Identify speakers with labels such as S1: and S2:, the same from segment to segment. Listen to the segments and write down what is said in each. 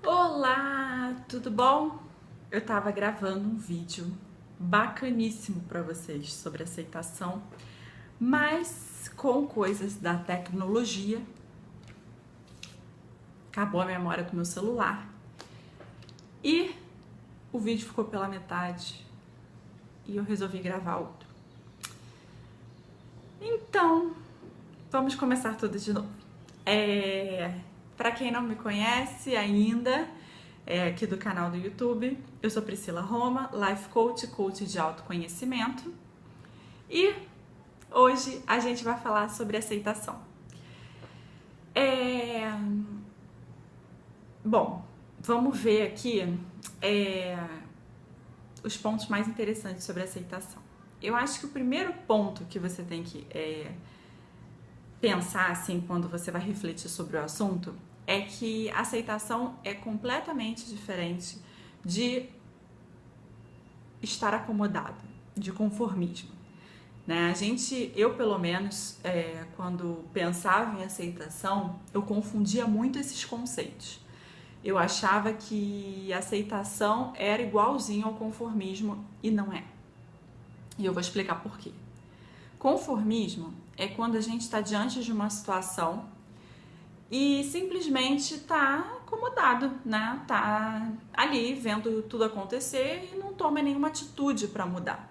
S1: Olá, tudo bom? Eu tava gravando um vídeo bacaníssimo para vocês sobre aceitação, mas com coisas da tecnologia. Acabou a memória do meu celular e o vídeo ficou pela metade e eu resolvi gravar outro. Então, vamos começar tudo de novo. Para quem não me conhece ainda, aqui do canal do YouTube, eu sou Priscila Roma, Life Coach, coach de autoconhecimento, e hoje a gente vai falar sobre aceitação. Bom, vamos ver aqui os pontos mais interessantes sobre aceitação. Eu acho que o primeiro ponto que você tem que pensar assim quando você vai refletir sobre o assunto é que a aceitação é completamente diferente de estar acomodado, de conformismo, né? Eu pelo menos, quando pensava em aceitação, eu confundia muito esses conceitos. Eu achava que aceitação era igualzinho ao conformismo e não é. E eu vou explicar por quê. Conformismo é quando a gente está diante de uma situação e simplesmente está acomodado, né? Tá ali vendo tudo acontecer e não toma nenhuma atitude para mudar.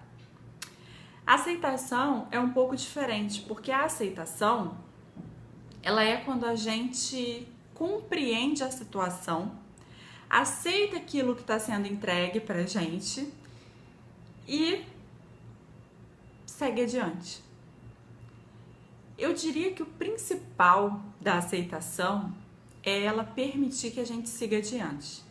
S1: A aceitação é um pouco diferente, porque a aceitação, ela é quando a gente compreende a situação, aceita aquilo que está sendo entregue pra gente e segue adiante. Eu diria que o principal da aceitação é ela permitir que a gente siga adiante.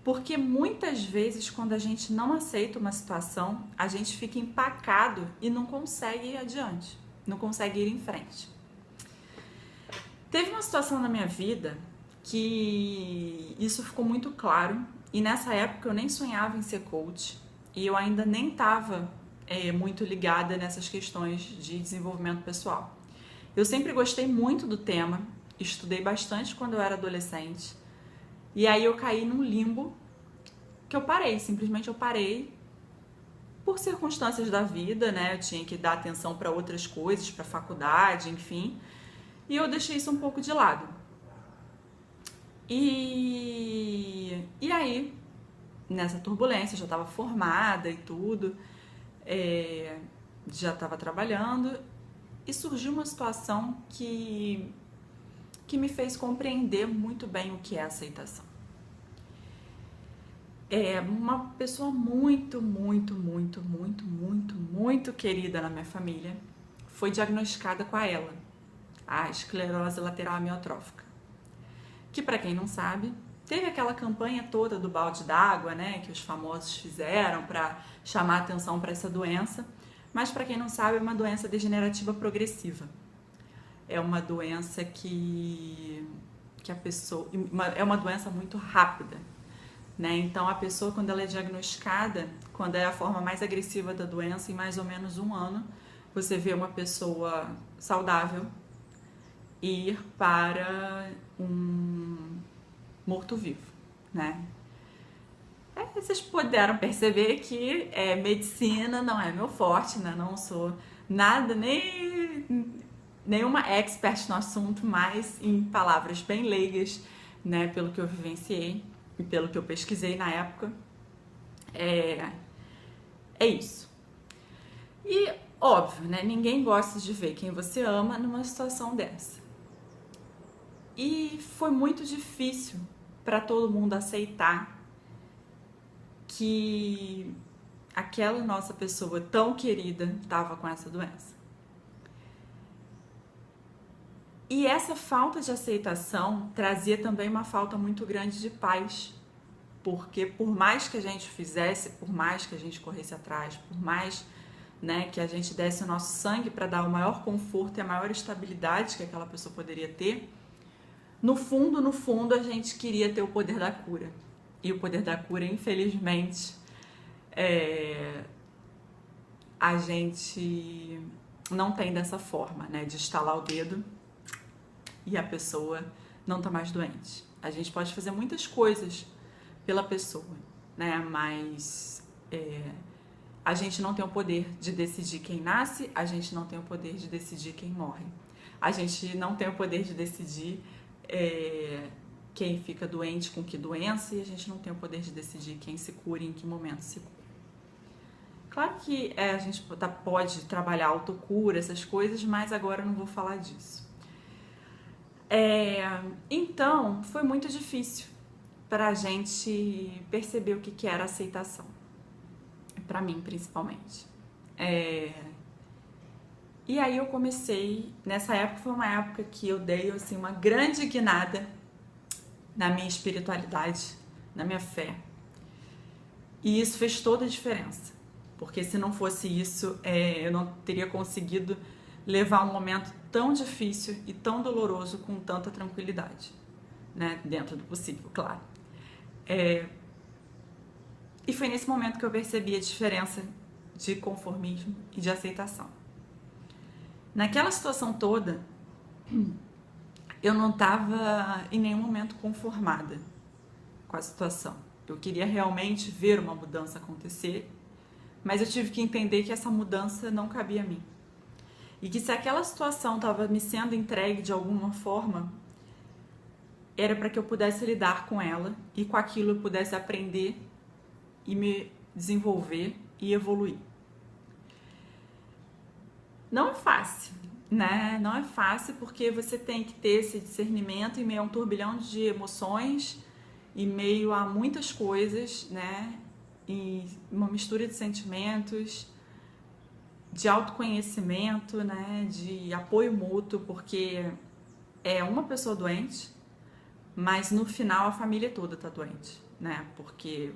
S1: Porque muitas vezes, quando a gente não aceita uma situação, a gente fica empacado e não consegue ir adiante, não consegue ir em frente. Teve uma situação na minha vida que isso ficou muito claro, e nessa época eu nem sonhava em ser coach e eu ainda nem estava muito ligada nessas questões de desenvolvimento pessoal. Eu sempre gostei muito do tema, estudei bastante quando eu era adolescente, e aí eu caí num limbo que eu parei, simplesmente eu parei por circunstâncias da vida, né? Eu tinha que dar atenção para outras coisas, para faculdade, enfim, e eu deixei isso um pouco de lado. E aí, nessa turbulência, eu já estava formada e tudo, já estava trabalhando, e surgiu uma situação que me fez compreender muito bem o que é aceitação. Uma pessoa muito querida na minha família foi diagnosticada com a ELA, a esclerose lateral amiotrófica, que, para quem não sabe, teve aquela campanha toda do balde d'água, né, que os famosos fizeram para chamar atenção para essa doença. Mas, para quem não sabe, é uma doença degenerativa progressiva. É uma doença que a pessoa... É uma doença muito rápida, né? Então, a pessoa, quando ela é diagnosticada, quando é a forma mais agressiva da doença, em mais ou menos 1 ano, você vê uma pessoa saudável ir para um morto-vivo, né? Vocês puderam perceber que medicina não é meu forte, né? Não sou nada, nenhuma expert no assunto, mas em palavras bem leigas, né? Pelo que eu vivenciei e pelo que eu pesquisei na época, é isso. E óbvio, né? Ninguém gosta de ver quem você ama numa situação dessa. E foi muito difícil para todo mundo aceitar que aquela nossa pessoa tão querida estava com essa doença. E essa falta de aceitação trazia também uma falta muito grande de paz, porque por mais que a gente fizesse, por mais que a gente corresse atrás, por mais, né, que a gente desse o nosso sangue para dar o maior conforto e a maior estabilidade que aquela pessoa poderia ter, no fundo a gente queria ter o poder da cura. E o poder da cura, infelizmente, a gente não tem dessa forma, né? De estalar o dedo e a pessoa não tá mais doente. A gente pode fazer muitas coisas pela pessoa, né? Mas a gente não tem o poder de decidir quem nasce, a gente não tem o poder de decidir quem morre. A gente não tem o poder de decidir quem fica doente com que doença, e a gente não tem o poder de decidir quem se cura e em que momento se cura. Claro que a gente pode trabalhar autocura, essas coisas, mas agora eu não vou falar disso. Então, foi muito difícil para a gente perceber o que era aceitação. Para mim, principalmente. E aí eu comecei, nessa época foi uma época que eu dei assim, uma grande guinada na minha espiritualidade, na minha fé. E isso fez toda a diferença. Porque se não fosse isso, eu não teria conseguido levar um momento tão difícil e tão doloroso com tanta tranquilidade, né? Dentro do possível, claro. E foi nesse momento que eu percebi a diferença de conformismo e de aceitação. Naquela situação toda, eu não estava em nenhum momento conformada com a situação. Eu queria realmente ver uma mudança acontecer, mas eu tive que entender que essa mudança não cabia a mim. E que se aquela situação estava me sendo entregue de alguma forma, era para que eu pudesse lidar com ela e com aquilo eu pudesse aprender e me desenvolver e evoluir. Não é fácil, né? Não é fácil porque você tem que ter esse discernimento em meio a um turbilhão de emoções, em meio a muitas coisas, né? E uma mistura de sentimentos, de autoconhecimento, né? De apoio mútuo, porque é uma pessoa doente, mas no final a família toda tá doente, né? Porque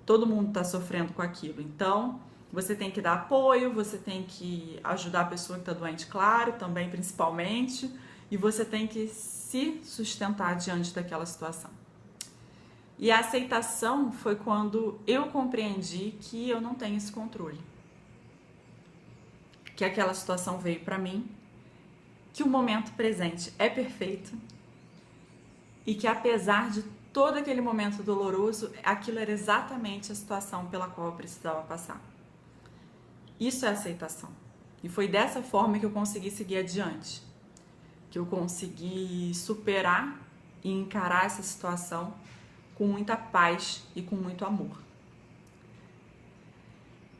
S1: todo mundo tá sofrendo com aquilo. Então, você tem que dar apoio, você tem que ajudar a pessoa que tá doente, claro, também principalmente, e você tem que se sustentar diante daquela situação. E a aceitação foi quando eu compreendi que eu não tenho esse controle. Que aquela situação veio para mim, que o momento presente é perfeito e que apesar de todo aquele momento doloroso, aquilo era exatamente a situação pela qual eu precisava passar. Isso é aceitação. E foi dessa forma que eu consegui seguir adiante. Que eu consegui superar e encarar essa situação com muita paz e com muito amor.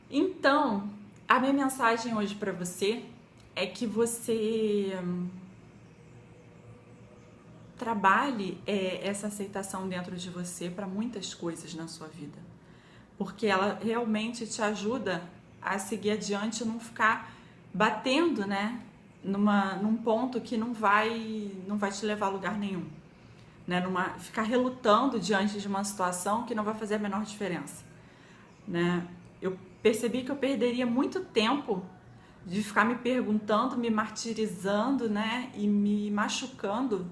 S1: Então, a minha mensagem hoje para você é que você trabalhe essa aceitação dentro de você para muitas coisas na sua vida. Porque ela realmente te ajuda a seguir adiante e não ficar batendo, né, num ponto que não vai te levar a lugar nenhum. Né, ficar relutando diante de uma situação que não vai fazer a menor diferença. Né? Eu percebi que eu perderia muito tempo de ficar me perguntando, me martirizando, né, e me machucando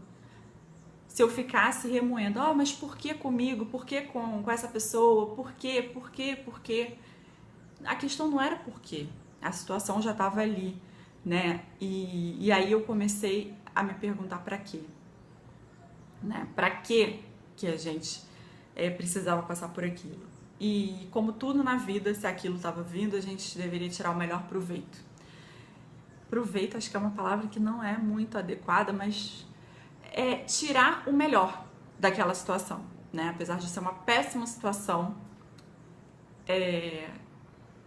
S1: se eu ficasse remoendo, mas por que comigo? Por que com essa pessoa? Por quê? Por quê? Por quê? A questão não era por quê. A situação já estava ali, né? E aí eu comecei a me perguntar para quê? Né? Para que a gente precisava passar por aquilo? E como tudo na vida, se aquilo estava vindo, a gente deveria tirar o melhor proveito. Proveito, acho que é uma palavra que não é muito adequada, mas é tirar o melhor daquela situação, né? Apesar de ser uma péssima situação,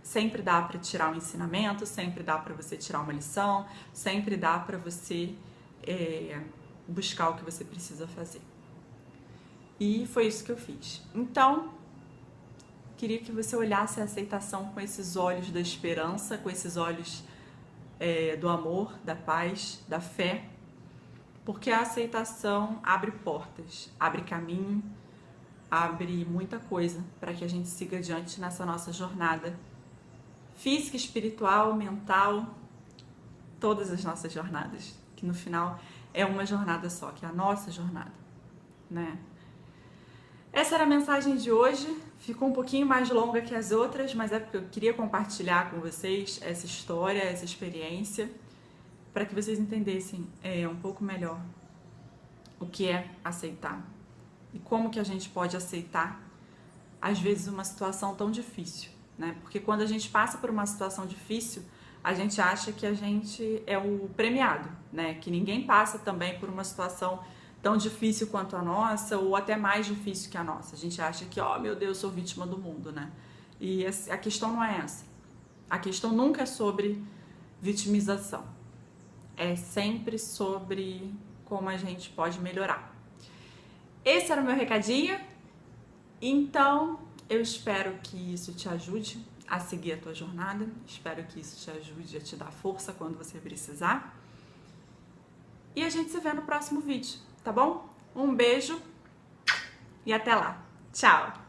S1: sempre dá para tirar um ensinamento, sempre dá para você tirar uma lição, sempre dá para você buscar o que você precisa fazer. E foi isso que eu fiz. Então, queria que você olhasse a aceitação com esses olhos da esperança, com esses olhos do amor, da paz, da fé, porque a aceitação abre portas, abre caminho, abre muita coisa para que a gente siga adiante nessa nossa jornada física, espiritual, mental, todas as nossas jornadas, que no final é uma jornada só, que é a nossa jornada, né? Essa era a mensagem de hoje, ficou um pouquinho mais longa que as outras, mas é porque eu queria compartilhar com vocês essa história, essa experiência, para que vocês entendessem um pouco melhor o que é aceitar. e como que a gente pode aceitar, às vezes, uma situação tão difícil, né? Porque quando a gente passa por uma situação difícil, a gente acha que a gente é o premiado, né? Que ninguém passa também por uma situação tão difícil quanto a nossa, ou até mais difícil que a nossa. A gente acha que, ó, meu Deus, sou vítima do mundo, né? E a questão não é essa. A questão nunca é sobre vitimização. É sempre sobre como a gente pode melhorar. Esse era o meu recadinho. Então, eu espero que isso te ajude a seguir a tua jornada. Espero que isso te ajude a te dar força quando você precisar. E a gente se vê no próximo vídeo, tá bom? Um beijo e até lá. Tchau!